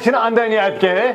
Sen andın ya ki.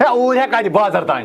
He o he kaydı bazardan.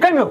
Gelmiyor.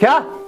Kya?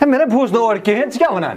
He mene buz da or ki. Hiç kya vanan?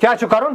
Kya şu karun?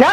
Kya?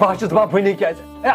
Bahçız da bani kya?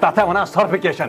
Tata vanan certification.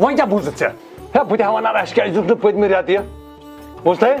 Van kya buz etse. He bu da vanan aşk yüzünü pödmür ya diye. Boztay?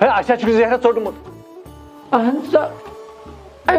He aşağı çıkı zehre sordum. ahnet ay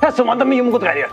He sıvanda mı yumgut gayret.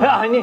He hani.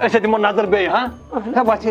Aşağı dimon nazar bey ha. He vati.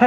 He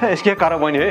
He eski karavani he.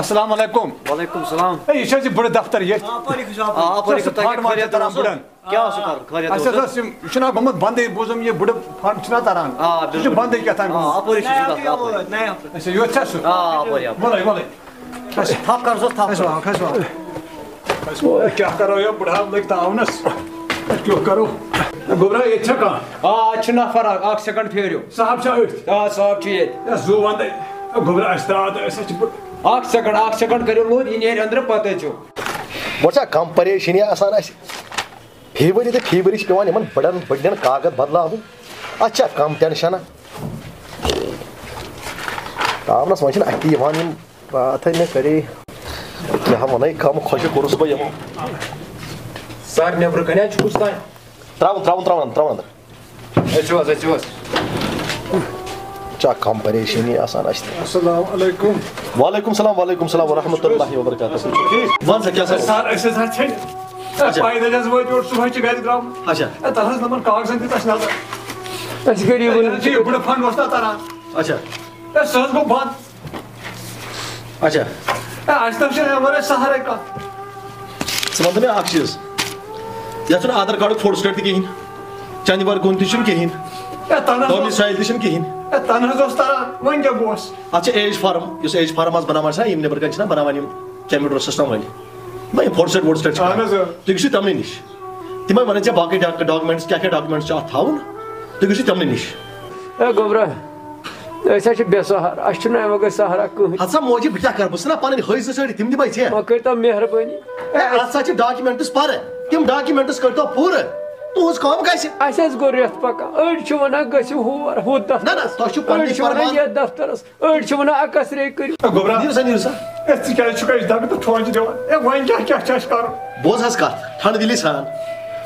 السلام علیکم. وعلیکم السلام. یہ چھا بڑ دفتر یہ چھنا گومت بندے بوزم یہ بڑ فنڈ چھنا تران یہ بندے کیا تھا یہ چھا سو بولے بولے تھپ کر کیا کرو یہ بڑا لگ تعاونس کیوں کرو گوبرا یہ چھا کان نفر اک سیکنڈ پھیرو صاحب چھا ات صاحب چھ زو وندے گوبرا استاد ایسا چھ اک سیکنڈ کرو لود یہ نیرِ اندر پتہ چھو وچھا کم پریشانی آسان اس فی وری تو فی وری پیوان یمن بڑن بڑن کاغذ بدلاون اچھا کم ٹینشن تاونس وچھن اتی یوان یم بات ہے کرے کیا ونائی کم خوش کورس بہ یم سار نیبر کنیا چھوس تاں تراون اچھوس چا کم پریشانی آسان اس السلام علیکم. وعلیکم السلام ورحمۃ اللہ وبرکاتہ ون سا کیا سر ایسے سر چھن پائدہ جس وات اور صبح چھ گھر درام اچھا تہس نمبر کاغذن دی تس نظر اس غریب یہ بڑا فنڈ وستا تران اچھا سہز گو بند اچھا آج تک چھن ہمارے سہارے کا سمجھ میں اک چیز یتھ آدھار کارڈ فوٹو سٹیٹ تہ کہین چندی بار گون تہ چھن کہین ڈومسائل تہ چھن کہین تنہا دوست تران ون کیا گوس اچھا ایج فارم اس ایج فارم آز بناوان سا یم نیبر کن چھنا بناوان یم کمپیوٹر سسٹم وٲلۍ نہ یم فوٹو سٹیٹ تُہۍ گٔژھِو تمنٕے نِش تِمے ونن ژےٚ باقٕے ڈاکومنٹس کیٛاہ کیٛاہ ڈاکومنٹس چھِ اتھ تھاوُن تُہۍ گٔژھِو تمنٕے نِش گوبرا أسۍ چھِ بے سہارٕ اَسہِ چھُنہٕ اَمہِ بغٲر سہارا کٕہٕنۍ ہسا موجی بہٕ کیٛاہ کرٕ بہٕ ژھٕنا پنٕنۍ ہٲے زٕ سٲڑۍ تِم دِمے ژےٚ وۄنۍ کٔرۍتو مہربٲنی اتھ سا چھِ ڈاکومنٹس پرٕ تِم ڈاکومنٹس کٔرۍتو پوٗرٕ تُہٕنٛز کٲم گژھِ اَسہِ حظ گوٚو رٮ۪تھ پکان أڑۍ چھِ ونان گٔژھِو ہور ہُتھ نہ نہ تۄہہِ چھُو دفتر أڑۍ پننہِ چھِ ونان فرمان یتھ دفترس أڑۍ چھِ ونان اکس رے کٔرِو گوبرا نیٖرِو سا ژٕ کیٛازِ چھُکھ اَسہِ دگہٕ تہٕ ٹھونٛچہِ دِوان وۄنۍ کیٛاہ چھُ اَسہِ کرُن بوز حظ کتھ ٹھنڈٕ دِلی سان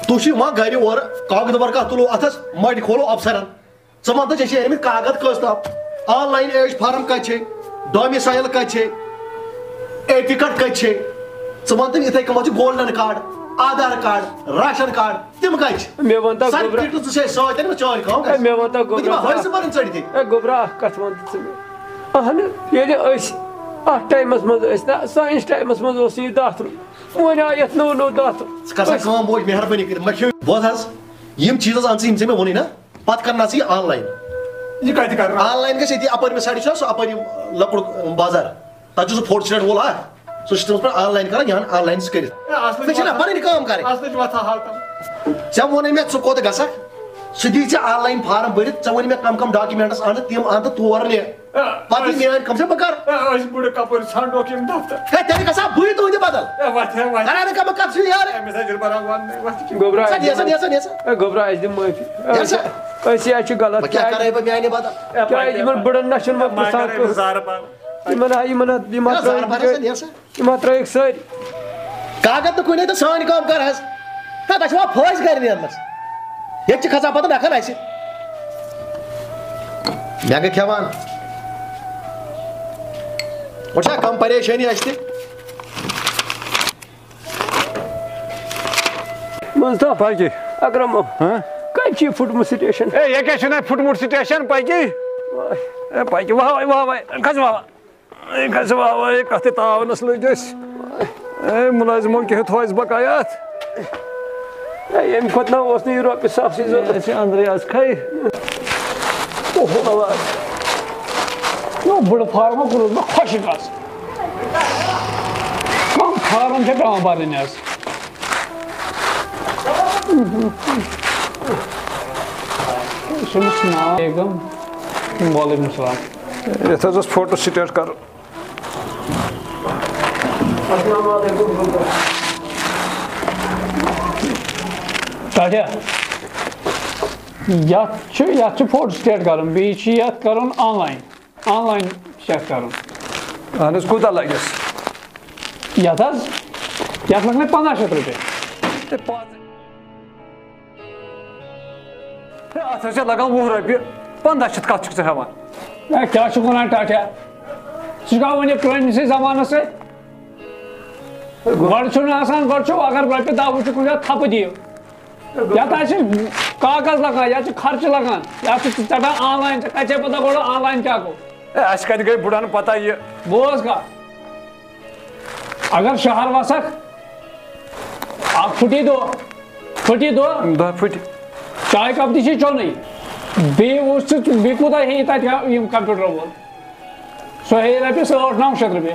تُہۍ چھِو یِوان گرِ اورٕ کاغذ ورکہ تُلو اتھس مڑِ کھولو افسرن ژٕ وَن تہٕ ژےٚ چھِ أنمٕتۍ کاغذ کٔژ تام آن لاین ایج فارم کتہِ چھے ڈومسایل کتہِ چھے اے ٹکٹ کتہِ چھے ژٕ وَن تہٕ یِتھے کٔنۍ چھُ golden card Aadhaar card ration card تِم کتہِ چھِ مےٚ ووٚن تو گوبرا سرٹِفکیٹ ژٕ چھے سۭتۍ أنمٕژ چٲرۍ کٲم مےٚ ووٚن تو بہٕ دِمہٕ گوبرا ہٲرسہٕ بَرٕنۍ ژٔٹِتھٕے گوبرا اکھ کتھ وَن تہٕ ژٕ مےٚ اہن ییٚلہِ أسۍ اتھ ٹایمس منٛز ٲسۍ نا سٲنِس ٹایمس منٛز اوس یہِ داتھرُن وۄنۍ آو یتھ نوٚو داتھرُن ژٕ کر سا کٲم بوج مہربٲنی کٔرِتھ مےٚ کھیٚو بوز حظ یِم چیٖز حظ اَن ژٕ یِم ژےٚ مےٚ ووٚنُے نا پتہٕ کرنا ژٕ یہِ آن لاین یہ کتہِ کرنا آن لاین گژھِ ییٚتی اپٲرمہِ سایڈٕ چھُ سُہ اپٲرۍ لۄکُٹ بازار تتہِ چھُ سُہ فوٹو سٹیٹ وول اکھ سُہ چھُ تٔمِس پٮ۪ٹھ آن لاین کران یہِ آن لاین کٔرِتھ مےٚ چھِنہ پنٕنۍ کٲم کرٕنۍ اصلٕچ وتھا ہاوتن ژےٚ ووٚنُے مےٚ ژٕ کوٚت گژھکھ سُہ دی ژےٚ آن لاین فارم بٔرِتھ ژےٚ ووٚنُے مےٚ کم کم ڈاکومنٹس اَنہٕ تِم اَن تہٕ تور نہِ پتہٕ یہِ میٲنۍ کم سے بہٕ کرٕ أسۍ بُڈٕ کپٲرۍ ژھانڈوکھ یِم دفتر ہے تیٚلہِ گژھٕ ہا بٕے تُہنٛدِ بدل وتھ وتھ کران نہٕ کانٛہہ کتھ چھُ یارٕ أمِس حظ چھُ بران وننٕے وتھ گوبرا سا نیسا نیسا نیسا گوبرا اَسہِ دِ معٲفی نیسا أسۍ یہِ چھُ غلط بہٕ کیٛاہ کرے بہٕ میانہِ بدل کیٛازِ یِمن بٕڑن نہ چھُنہٕ وۄنۍ پرژھان کٕہٕنۍ گُزارٕ پانہٕ یِمن ترٲیِکھ سٲری کاغذ نہٕ کُنے تہٕ سٲنۍ کٲم کر حظ ہے تۄہہِ چھُوا پھٲسۍ گرِ نیرنس ییٚتہِ چھِ کھسان پتہٕ نکھن اَسہِ مےٚ گٔے کھٮ۪وان وۄنۍ چھا کم پریشٲنی اَسہِ تہِ منٛزٕ پاکہِ اکرم کتہِ چھُ یہِ پھُٹمُت سٹیشن اے یہ کیا چھُنہ پھُٹمُت سٹیشن پاکی اے پاکی واہ کھس واہ کھس واہ کتھ تعاونس لٔگۍ أسۍ اے مُلٲزمو کیٛاہ تھوو اَسہِ بقایات ییٚمہِ کھۄتہٕ نہ اوس نہٕ یہِ رۄپیہِ ساسٕے ضوٚرتھ اَسہِ أنٛدرٕے حظ کھے بڑٕ فارم کوٚرُس بہٕ خۄشِک حظ کم فارم چھِ پٮ۪وان بَرٕنۍ حظ السلام علیکم وعلیکم السلام یتھ حظ اوس فوٹو سٹیٹ کرُن السلام علیکم ٹاٹیا یتھ چھُ فوٹو سٹیٹ کرُن بیٚیہِ چھُ یتھ کرُن آن لاین چیک کرُن اہن حظ کوٗتاہ لگٮ۪س یتھ حظ یتھ لگنَے 1500 رۄپیہِ اتھ حظ چھِ لگان 20 رۄپیہِ 1500 کتھ چھُکھ ژٕ ہٮ۪وان کیٛاہ چھُکھ ونان ٹاٹیا ژٕ چھُکھا وۄنۍ یہِ پرٛٲنِسٕے زمانس سۭتۍ گۄڈٕ چھُنہٕ آسان گۄڈٕ چھُ اگر رۄپیہِ دہ وٕچھِو کُنہِ جایہِ تھپہٕ دِیِو یتھ حظ چھِ کاغذ لگان یتھ چھُ خرچہٕ لگان یتھ چھُ ژٹان آن لاین ژےٚ کتہِ چھے پتہ گۄڈٕ آن لاین کیٛاہ گوٚو اے اَسہِ کتہِ گٔے بُڈن پتہ یہِ بوز کتھ اگر شہر وسک اک پھٹی دو دہ پھٹ چائے کپ تھی چونی بیٚیہِ کوٗتاہ ہیٚیہِ تَتہِ یِم کمپیوٗٹر وول سُہ ہیٚیہِ رۄپیس 800-900 رۄپیہِ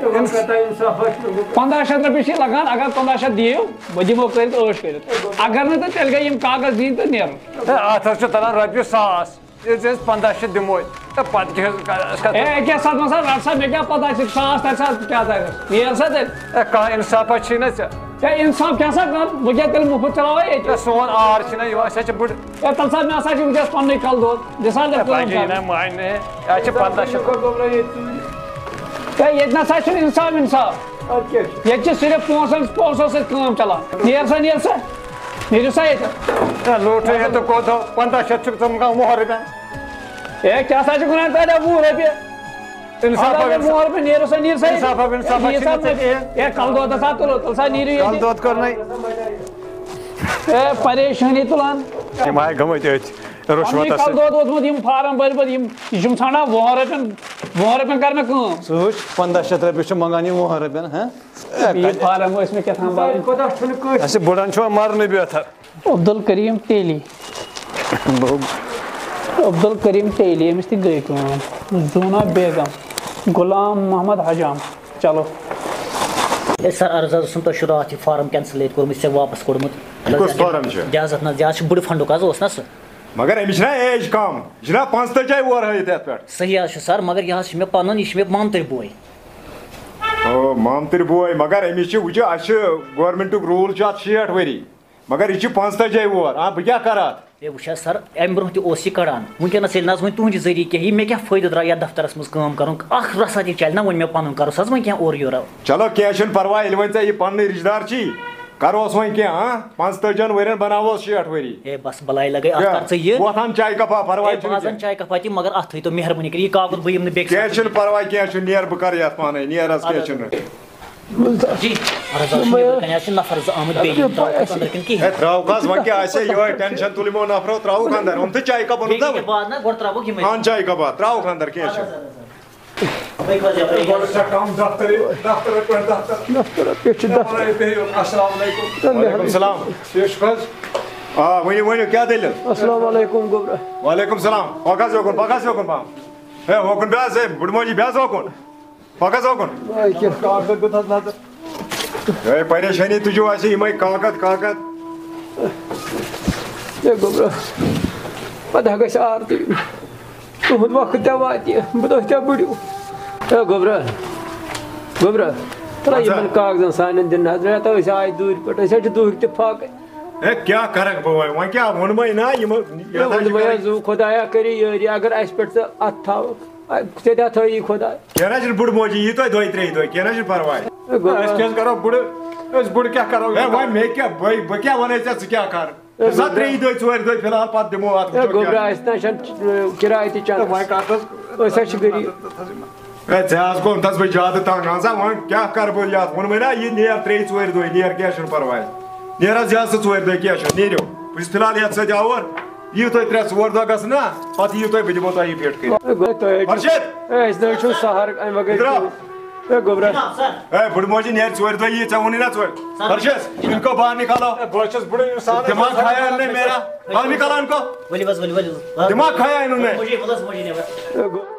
1500 رۄپیہِ چھِ لگان اگر 1500 دِیِو بہٕ دِمو کٔرِتھ 8 کٔرِتھ اگر نہٕ تہٕ تیٚلہِ گٔے یِم کاغذ دِنۍ تہٕ نیرُن اتھ حظ چھُ تران رۄپیہِ 1000 ییٚلہِ أسۍ 1500 دِموے تہٕ پتہٕ کیٛاہ اے أکیٛاہ ساتہٕ سا رٹ سا مےٚ کیٛاہ پتہ چھِ 1000 ترِ سا کیٛاہ ترِ نیر سا تیٚلہِ کانٛہہ اِنصافا چھُے نا ژےٚ ہے اِنصاف کیٛاہ سا کر بہٕ کیٛاہ تیٚلہِ مُفت چلاوے ییٚتہِ سون آر چھُنہ یِوان أسۍ حظ چھِ بٔڑ ہے تَلہٕ سا مےٚ ہسا چھِ وٕنکٮ۪س پنٛنُے کلہٕ دود دِسا تیٚلہِ کٲم بچہِ کرٕنۍ. نہ مانہِ یہِ حظ چھِ 1500 ہے ییٚتہِ نسا چھُنہٕ اِنصاف ییٚتہِ چھِ صرف پونٛسو سۭتۍ کٲم چلان نیر سا نیٖرِو سا ییٚتہِ لوٗٹھٕے ہیٚتہٕ کوٚت 1500 چھُکھ ژٕ کانٛہہ وُہر رۄپیہِ ہے کیٛاہ سا چھُکھ ونان تَتہِ 20 رۄپیہِ اِنصافا 20 رۄپیہِ نیٖرِو سا نیٖر سا اِنصافا وِنصافا چھُے نہٕ ژےٚ کِہیٖنۍ ہے کلہٕ دود ہسا تُلو تُل سا نیٖرِو کل ییٚتہِ دود کوٚرنَے ہے پریشٲنی تُلان یِم آے گٔمٕتۍ أتھۍ رُشوَتس کلہٕ دود ووتمُت یِم فارم بٔرۍ پَتہٕ یِم یہِ چھُم ژھانڈان 20 رۄپین کر مےٚ کٲم ژٕ وٕچھ 1500 رۄپیہِ چھُ منٛگان یہِ 20 رۄپین یہِ فارم ٲسۍ مےٚ کیٛاہ تام بَرٕنۍ اَسہِ بُڑن چھُ مَرنہٕ بیتھر عبدالکریم تیلی عبدالکریم تیلی أمِس تہِ گٔے کٲم زونا بیگم غلام محمد حجام چلو سر عرض حظ اوسُم تۄہہِ چھُ راتھ یہِ فارم کینسل ییٚتہِ کوٚرمُت ژےٚ واپس کوٚڑمُت کُس فارم چھُ جازت نہ جاز چھُ بٕڑٕ فنڈُک حظ اوس نا سُہ مگر أمِس چھِنا ایج کم یہِ چھُنا 15 اور ہٲیِتھ یتھ پٮ۪ٹھ صحیح حظ چھُ سر مگر یہِ حظ چھُ مےٚ پنُن یہِ چھُ مےٚ مامتٕرۍ بوے او مامتٕرۍ بوے مگر أمِس چھِ وٕچھو اَسہِ چھُ گورمنٹُک روٗل چھُ اَتھ 60 ؤری مگر یہِ چھُ 15 اور بہٕ کیٛاہ کرٕ اَتھ ہے وٕچھ حظ سر امہِ برونٛہہ تہِ اوس یہِ کڑان وٕنکیٚنس ییٚلہِ نہ حظ وۄنۍ تُہنٛدِ ذٔریعہٕ کینٛہہ یہِ مےٚ کیٛاہ فٲیدٕ درٛاو یتھ دفترس منٛز کٲم کرُن اکھ رژھا تہِ چلہِ نہ وۄنۍ مےٚ پنُن کرُس حظ وۄنۍ کینٛہہ اورٕ یورٕ چلو کینٛہہ چھُنہٕ پرواے ییٚلہِ وۄنۍ ژےٚ یہِ پننُے رِشتہٕ دار چھی کروس وۄنۍ کینٛہہ 15 ؤرین بناوہوس 60 ؤری ہے بس بلاے لگے اتھ کر ژٕ یہِ بہٕ وۄتھان چاے کپا پرواے بہٕ حظ انہٕ چاے کپ اتہِ مگر اتھ تھٲیتو مہربٲنی کٔرِتھ یہِ کاکُد بہٕ یِم نہٕ بیٚکہِ کینٛہہ چھُنہٕ پرواے کینٛہہ چھُنہٕ نیر بہٕ کرٕ یتھ پانے نیر حظ کینٛہہ چھُنہٕ جی عرض حظ چھُ نیٚبرٕ حظ چھِ نفر زٕ آمٕتۍ بیٚیہِ یِم ترٛاوہوکھ أنٛدرٕ کِنہٕ کِہیٖنۍ ہے ترٛاوُکھ حظ وۄنۍ کیٛاہ آسہِ یِہوے ٹینشن تُل یِمو نفرو ترٛاوُکھ اندر یِم تہٕ چاے کپ اوٚنُکھ نا بیٚیہِ بعد نہ گۄڈٕ ترٛاوہوکھ یِمے ان چاے کپا ترٛاوُکھ اندر کینٛہہ چھُنہٕ وعلیکُم سلام آ ؤنِو ؤنِو کیٛاہ دٔلیٖل السلام علیکم گوبرا وعلیکم سلام پکھ حظ یوکُن پہم ہے ہوکُن بیٚہہ حظ ہے بُڈٕ مٲجی بیٚہہ حظ ہوکُن پکھ حظ ہوکُن ہے پریشٲنی تُجِو اَسہِ یِمے کاکد ہے گوبرا پتہ گژھِ آر تہِ یُن تُہُنٛد وقت تہِ واتہِ بہٕ دۄہ تہِ بٕڑِو ہے گوبرا ترٛا یِمن کاغذن سانٮ۪ن دِنہٕ حظ رٮ۪تھ أسۍ آے دوٗرِ پٮ۪ٹھ أسۍ حظ چھِ دوٗرِ تہِ فاقے ہے کیٛاہ کرکھ بہٕ وۄنۍ کیٛاہ ووٚنمَے نا دوٚپمَے خۄدایا کٔرِو یٲری اگر اَسہِ پٮ۪ٹھ ژٕ اَتھٕ تھاوَکھ ژےٚ تہِ تھٲیی خۄداے کینٛہہ نہ چھُنہٕ بُڈٕ مٲجی یی تۄہہِ 2-3 دۄہ کینٛہہ نہ چھُنہٕ پرواے أسۍ کیٛاہ کرو أسۍ بُڑٕ کیٛاہ کرو ہے وۄنۍ مےٚ کیٛاہ بہٕ کیٛاہ وَنَے ژےٚ ژٕ کیٛاہ کر سا 3 دۄہ 4 دۄہ فِلحال پتہٕ دِمو اَتھ گوبرا اَسہِ نہ چھَنہٕ کِراے تہِ چَندَس أسۍ حظ چھِ غریٖب ہے ژےٚ حظ کوٚرُتھس بہٕ زیادٕ تنٛگ اہن سا وۄنۍ کیٛاہ کرٕ بہٕ یتھ ووٚنمَے نا یہِ نیر 3-4 دۄہ نیر کینٛہہ چھُنہٕ پرواے نیر حظ یہِ حظ ژٕ 4 دۄہ کینٛہہ چھُنہٕ نیٖرِو بہٕ چھُس فِلحال یتھ سۭتۍ آوُر یِیِو تُہۍ 3-4 دۄہ گژھن نا پتہٕ یِیِو تُہۍ بہٕ دِمو تۄہہِ یہِ فِٹ کٔرِتھ خۄرشیٖد أسۍ نہ حظ چھُ سہر اَمہِ بغٲر ہے گوبرا ہے بُڈٕ مٲجی نیر 4 دۄہ یی ژےٚ ووٚنُے نا خۄرشیٖد اِنکو باہر نِکالو بہٕ چھُس بُڑٕ اِنسان دِماغ کھایا اِنہٕ میرا باہر نِکالو اِنکو ؤلِو حظ ؤلِو دِماغ کھایا اِنہٕ میں موجی نیبر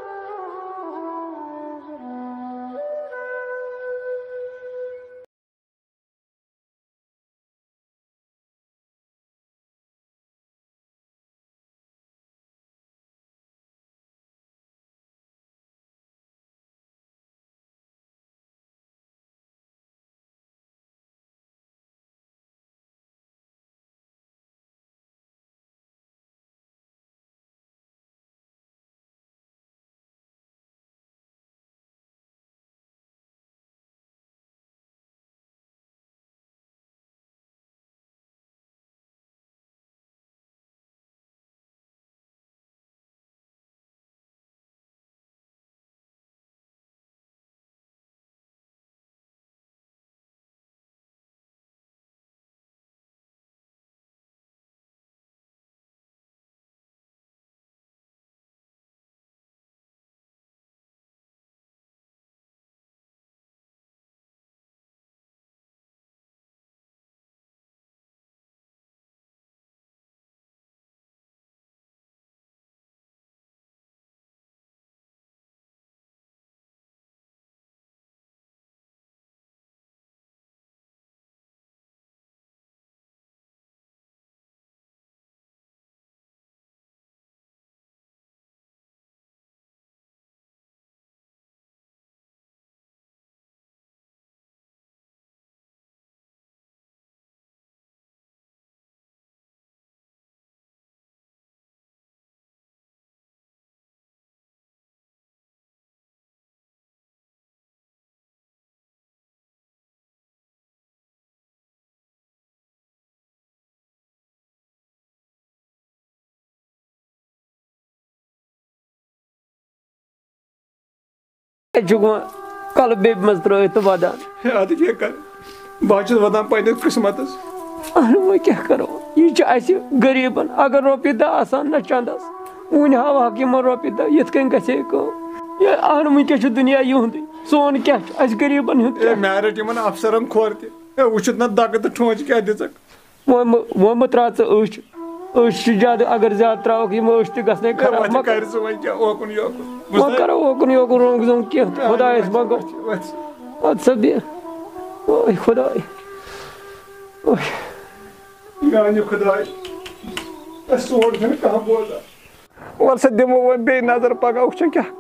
کل بیٚیہِ منٛز ترٛٲیِتھ تہٕ وَدان اَدٕ کیٛاہ کَرٕ بہٕ حظ چھُس وَدان پنٛنِس قٕسمَتَس وۄنۍ کیٛاہ کَرو یہِ چھُ اَسہِ غریٖبَن اگر رۄپیہِ دَہ آسان نہ چنٛدَس وٕنہِ ہاوہاکھ یِمن رۄپیہِ دَہ یِتھ کٔنۍ گژھِ ہے کٲم اہن وٕنکٮ۪س چھُ دُنیا یِہُنٛدُے سون کیٛاہ چھُ اَسہِ غریٖبَن ہُنٛد مےٚ رٔٹۍ یِمن اَفسَرَن کھۄر تہِ وٕچھِتھ نہ دَکہٕ تہٕ ٹھونٛچہِ کیٛاہ دِژَکھ وۄنۍ مہٕ ترٛاو ژٕ أچھ أچھ چھِ زیادٕ اگر زیادٕ ترٛاوَکھ یِم أچھ تہِ گژھنَے خراب وۄنۍ کَرِ ژٕ وۄنۍ کیٛاہ اوکُن یوکُن وۄنۍ کَرو اوکُن یوکُن رۄنٛگ زوٚنٛگ کینٛہہ تہٕ خۄدایَس منٛگو اَدٕ سا بیٚہہ اوے خۄداے میٛانہِ خۄداے اَسہِ سون چھُنہٕ کانٛہہ بوزان وَلہٕ سا دِمو وۄنۍ بیٚیہِ نظر پگاہ وٕچھو کیٛاہ